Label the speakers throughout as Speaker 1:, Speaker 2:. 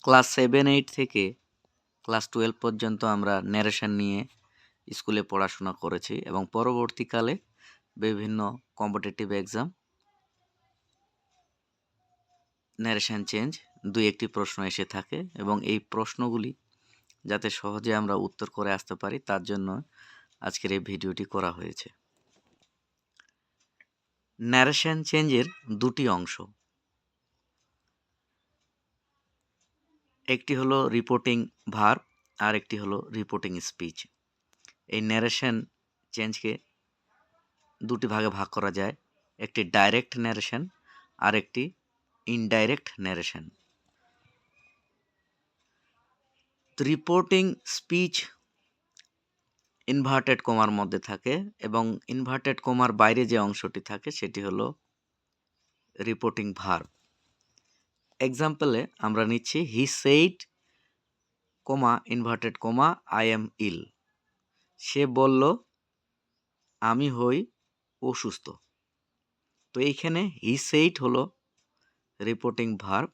Speaker 1: Class 7-8 থেকে class 12 পর্যন্ত আমরা ন্যারেশন নিয়ে স্কুলে পড়াশোনা করেছি এবং পরবর্তীকালে বিভিন্ন কম্পিটিটিভ এক্সাম ন্যারেশন চেঞ্জ 2-1টি প্রশ্ন এসে থাকে এবং এই প্রশ্নগুলি যাতে সহজে আমরা উত্তর করে আসতে পারি তার জন্য আজকের এই ভিডিওটি করা হয়েছে। ন্যারেশন চেঞ্জের দুটি অংশ, একটি হলো রিপোর্টিং ভার্ব আর একটি হলো রিপোর্টিং স্পিচ। এই ন্যারেশন চেঞ্জকে দুটি ভাগে ভাগ করা যায়, একটি ডাইরেক্ট ন্যারেশন আর একটি indirect narration. Reporting speech inverted কমার মধ্যে থাকে এবং ইনভার্টেড কমার বাইরে যে অংশটি থাকে সেটি হলো রিপোর্টিং ভার্ব। এক্সাম্পলে আমরা নিচ্ছি he said comma inverted comma I am ill. সে বলল আমি হই অসুস্থ। তো এইখানে হি সেইড হলো রিপোর্টিং ভার্ব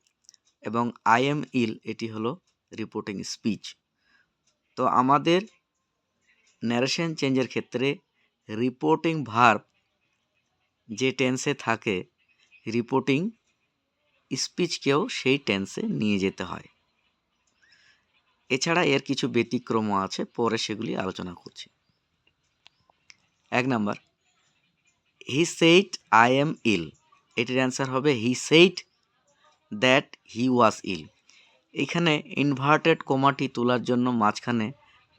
Speaker 1: এবং আই এম ইল এটি হলো রিপোর্টিং স্পিচ। তো আমাদের ন্যারেশন চেঞ্জের ক্ষেত্রে রিপোর্টিং ভার্ব যে টেন্সে থাকে রিপোর্টিং স্পিচকেও সেই টেন্সে নিয়ে যেতে হয়। এছাড়া এর কিছু ব্যতিক্রমও আছে, পরে সেগুলি আলোচনা করছি। 1 number, he said I am ill, এটির অ্যান্সার হবে হি সেইড দ্যাট হি ওয়াজ ইল। এখানে ইনভার্টেড কমাটি তোলার জন্য মাঝখানে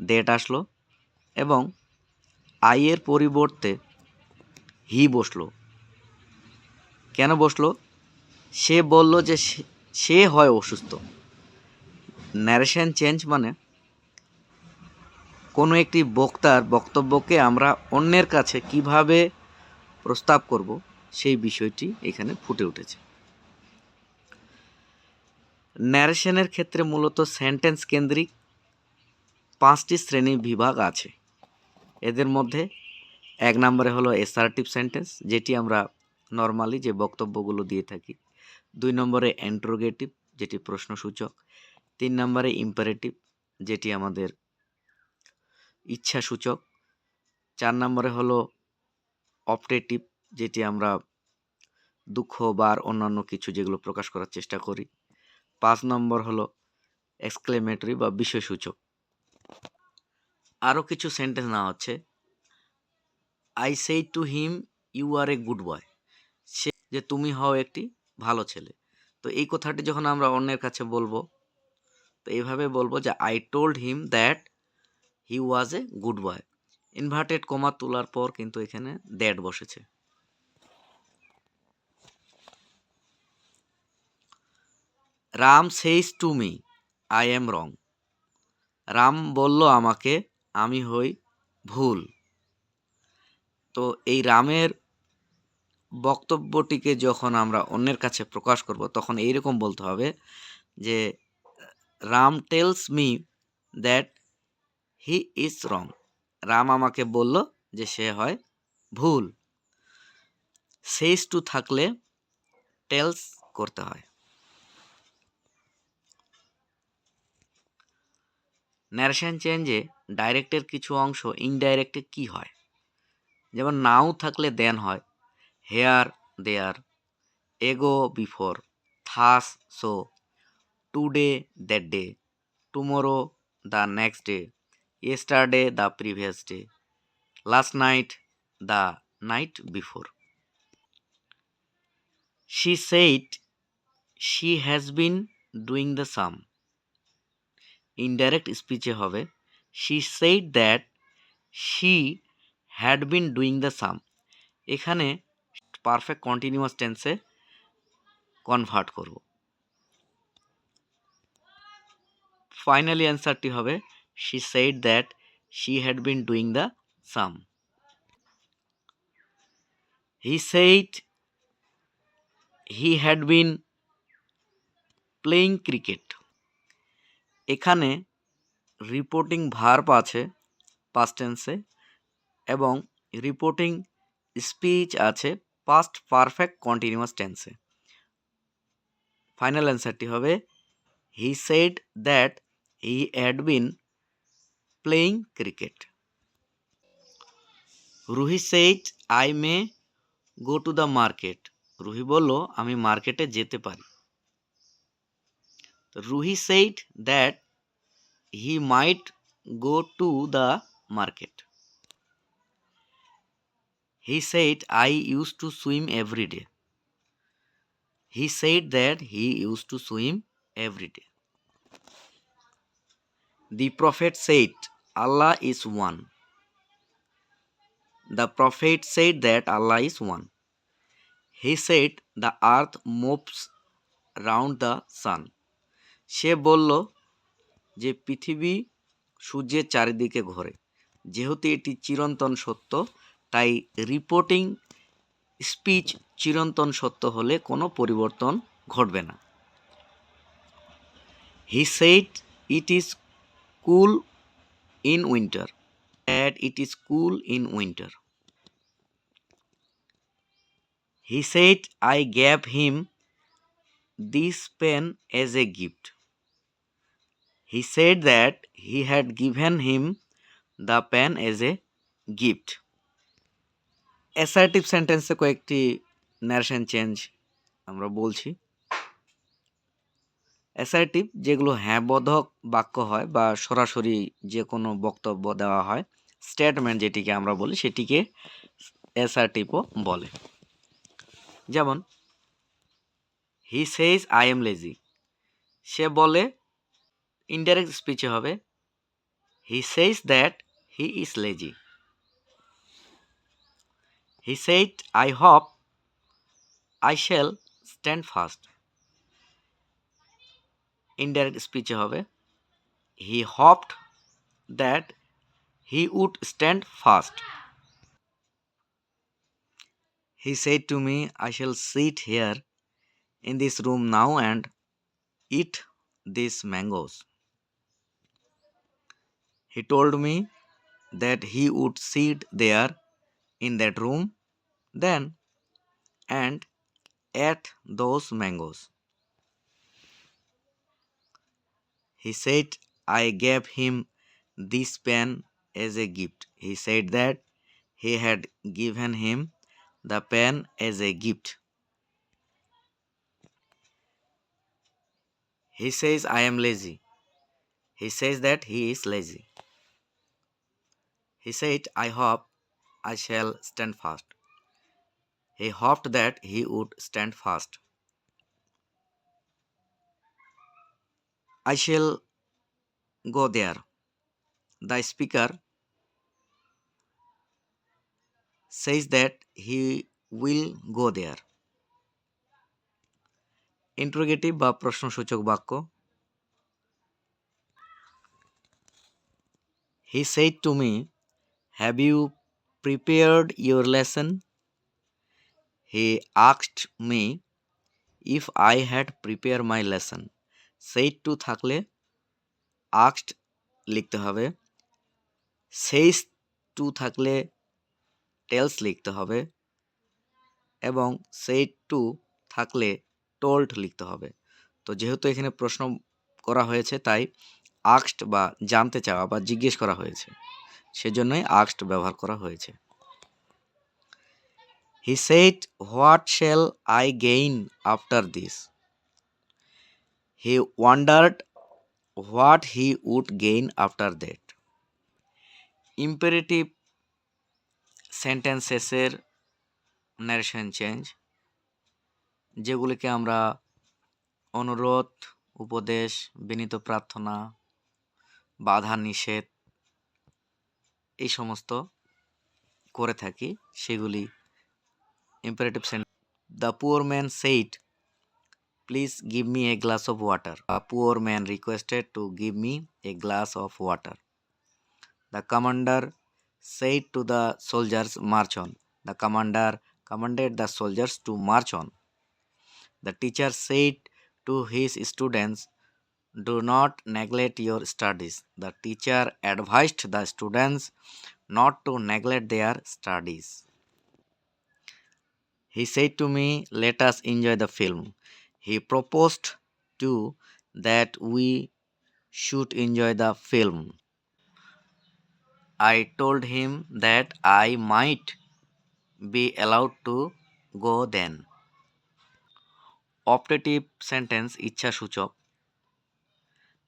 Speaker 1: দ্যাট আসলো এবং আই এর পরিবর্তে হি বসলো। কেন বসলো? সে বলল যে সে হয় অসুস্থ। ন্যারেশন চেঞ্জ মানে কোনো একটি বক্তার বক্তব্যকে আমরা অন্যের কাছে কিভাবে প্রস্তাব করব সেই বিষয়টি এখানে ফুটে উঠেছে। ন্যারেশনের ক্ষেত্রে মূলত সেন্টেন্স কেন্দ্রিক 5টি শ্রেণী বিভাগ আছে। এদের মধ্যে 1 নম্বরে হলো অ্যাসার্টিভ সেন্টেন্স, যেটি আমরা নর্মালি যে বক্তব্যগুলো দিয়ে থাকি। 2 নম্বরে ইন্টারোগেটিভ, যেটি প্রশ্নসূচক। 3 নম্বরে ইম্পারেটিভ, যেটি আমাদের ইচ্ছাসূচক। 4 নম্বরে হলো অপটেটিভ, যেটি আমরা দুঃখ বা অন্যান্য কিছু যেগুলো প্রকাশ করার চেষ্টা করি। 5 নম্বর হলো এক্সক্লেমেটরি বা বিস্ময়সূচক। আরও কিছু সেন্টেন্স নেওয়া হচ্ছে, I said to him you are a good boy, সে যে তুমি হও একটি ভালো ছেলে। তো এই কথাটি যখন আমরা অন্যের কাছে বলবো তো এইভাবে বলবো যে I told him that he was A good boy. Inverted comma তোলার পর কিন্তু এখানে দ্যাট বসেছে। Ram says to me I am রং, রাম বলল আমাকে আমি হই ভুল। তো এই রামের বক্তব্যটিকে যখন আমরা অন্যের কাছে প্রকাশ করব তখন এইরকম বলতে হবে যে Ram tales me that he is wrong, Ram আমাকে বলল যে সে হয় ভুল। সেইস টু থাকলে টেলস করতে হয়। ন্যারেশন চেঞ্জে ডাইরেক্টের কিছু অংশ ইনডাইরেক্টে কি হয়, যেমন নাও থাকলে দেন হয়, হেয়ার দেয়ার, এগো before, thus so, today that day, tomorrow the next day, yesterday the previous day, last night the night before. She said she has been doing the sum. Indirect speech হবে she said that she had been doing the sum. এখানে perfect continuous টেন্সে convert করব। Finally অ্যান্সারটি হবে she said that she had been doing the sum. He said he had been playing cricket. এখানে reporting verb আছে past টেন্সে এবং reporting speech আছে পাস্ট পারফেক্ট কন্টিনিউয়াস টেন্সে। ফাইনাল অ্যান্সারটি হবে He said that he had been playing cricket. Ruhi said, I may go to the market. Ruhi বলল, আমি মার্কেটে যেতে পারি। Ruhi said that he might go to the market. He said, I used to swim every day. He said that he used to swim every day. The prophet said, Allah is one. The prophet said that Allah is one. He said, the earth moves round the sun. সে বলল যে পৃথিবী সূর্যের চারিদিকে ঘোরে। যেহেতু এটি চিরন্তন সত্য, তাই রিপোর্টিং স্পিচ চিরন্তন সত্য হলে কোনো পরিবর্তন ঘটবে না। He said it is cool in winter. That it is cool in winter. He said I gave him this pen as a gift. He said that he had given him the pen as a gift. Assertive সেন্টেন্সে কয়েকটি narration change আমরা বলছি। Assertive যেগুলো হ্যাঁ বোধক বাক্য হয় বা সরাসরি যে কোনো বক্তব্য দেওয়া হয়, স্টেটমেন্ট যেটিকে আমরা বলি সেটিকে অ্যাসার্টিভও বলে। যেমন he says I am lazy. সে বলে, ইনডাইরেক্ট স্পিচে হবে he says that he is lazy. He said I hope I shall stand first. Indirect স্পিচে হবে he hoped that he would stand first. He said to me, I shall sit here in this room now and eat these mangoes. He told me that he would sit there in that room then and ate those mangoes. He said I gave him this pen as a gift. He said that he had given him the pen as a gift. He says I am lazy. He says that he is lazy. He said, I hope I shall stand fast. He hoped that he would stand fast. I shall go there. The speaker says that he will go there. Interrogative বা প্রশ্নসূচক বাক্য। He said to me, have you prepared your lesson? He asked me if I had prepared my lesson. Said to থাকলে asked লিখতে হবে, says to থাকলে tales লিখতে হবে এবং said to থাকলে told লিখতে হবে। তো যেহেতু এখানে প্রশ্ন করা হয়েছে তাই asked বা জানতে চাওয়া বা জিজ্ঞেস করা হয়েছে, সেজন্যই asked ব্যবহার করা হয়েছে। He said, what shall I gain after this? He wondered what he would gain after that. Imperative সেন্টেন্সেসের ন্যারেশন চেঞ্জ, যেগুলিকে আমরা অনুরোধ, উপদেশ, বিনীত প্রার্থনা, বাধা নিষেধ এই সমস্ত করে থাকি, সেগুলি imperative sentence. The poor man said please give me a glass of water. The poor man requested to give me a glass of water. The commander said to the soldiers, march on. The commander commanded the soldiers to march on. The teacher said to his students, do not neglect your studies. The teacher advised the students not to neglect their studies. He said to me, let us enjoy the film. He proposed to that we should enjoy the film. I told him that I might be allowed to go then. Optative sentence ইচ্ছাসূচক.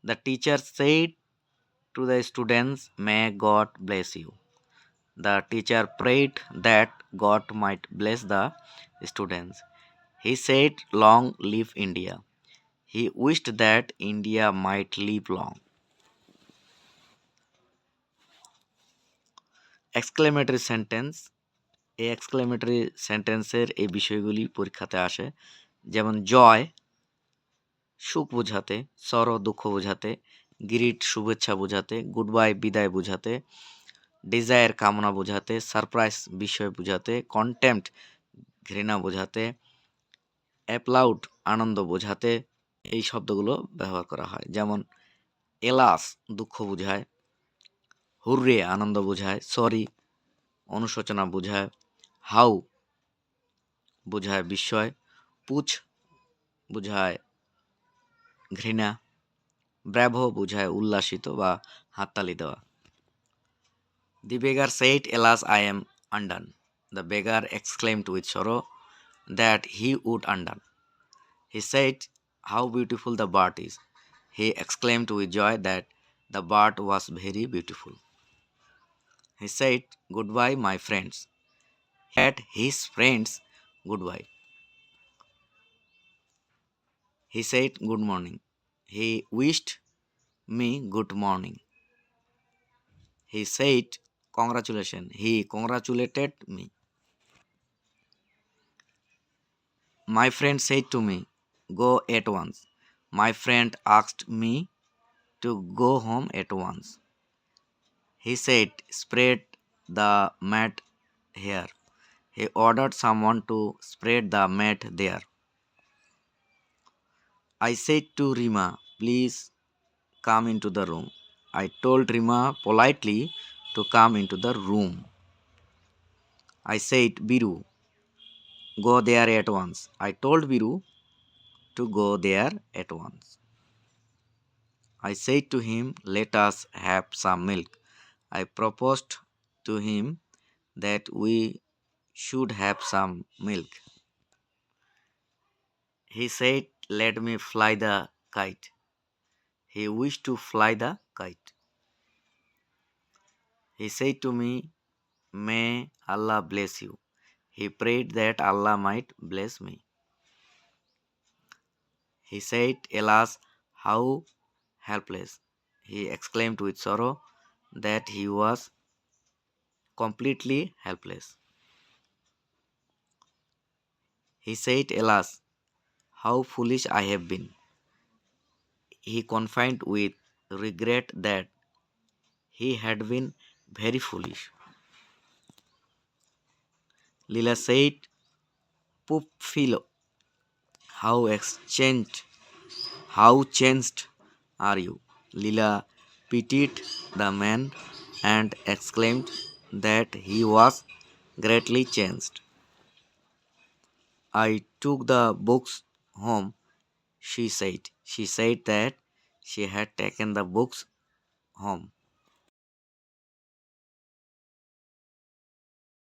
Speaker 1: The teacher said to the students, "May God bless you." The teacher prayed that God might bless the students. He said, "Long live India." He wished that India might live long. Exclamatory sentence, এই exclamatory সেন্টেন্সের এই বিষয়গুলি পরীক্ষাতে আসে, যেমন জয় সুখ বোঝাতে, সরো দুঃখ বোঝাতে, গ্রিট শুভেচ্ছা বোঝাতে, গুড বাই বিদায় বোঝাতে, ডিজায়ার কামনা বোঝাতে, সারপ্রাইজ বিস্ময় বোঝাতে, কন্টেম্পট ঘৃণা বোঝাতে, অ্যাপ্লাউড আনন্দ বোঝাতে এই শব্দগুলো ব্যবহার করা হয়। যেমন এলাস দুঃখ বোঝায়, হুররে আনন্দ বোঝায়, সরি অনুশোচনা বোঝায়, হাউ বোঝায় বিস্ময়, পুছ বোঝায় ঘৃণা, ব্র্যাভো বোঝায় উল্লাসিত বা হাততালি দেওয়া। The beggar said, "Alas, I am undone." The beggar exclaimed with sorrow that he would undone. He said, "How beautiful the bird is." He exclaimed with joy that the bird was very beautiful. He said, "Goodbye, my friends." He had his friends goodbye. He said, "Good morning." He wished me good morning. He said, "Congratulations." He congratulated me. My friend said to me, "Go at once." My friend asked me to go home at once. He said, "Spread the mat here." He ordered someone to spread the mat there. I said to Rima, "Please come into the room." I told Rima politely to come into the room. I said, "Biru, go there at once." I told Biru to go there at once. I said to him, "Let us have some milk." I proposed to him that we should have some milk. He said, "Let me fly the kite." He wished to fly the kite. He said to me, "May Allah bless you." He prayed that Allah might bless me. He said, "Alas, how helpless." He exclaimed with sorrow that he was completely helpless. He said, "Alas, how foolish I have been." He confided with regret that he had been very foolish. Lila said, "Poop Philo, how exchanged, how changed are you?" Lila pitied the man and exclaimed that he was greatly changed. "I took the books home," she said. She said that she had taken the books home.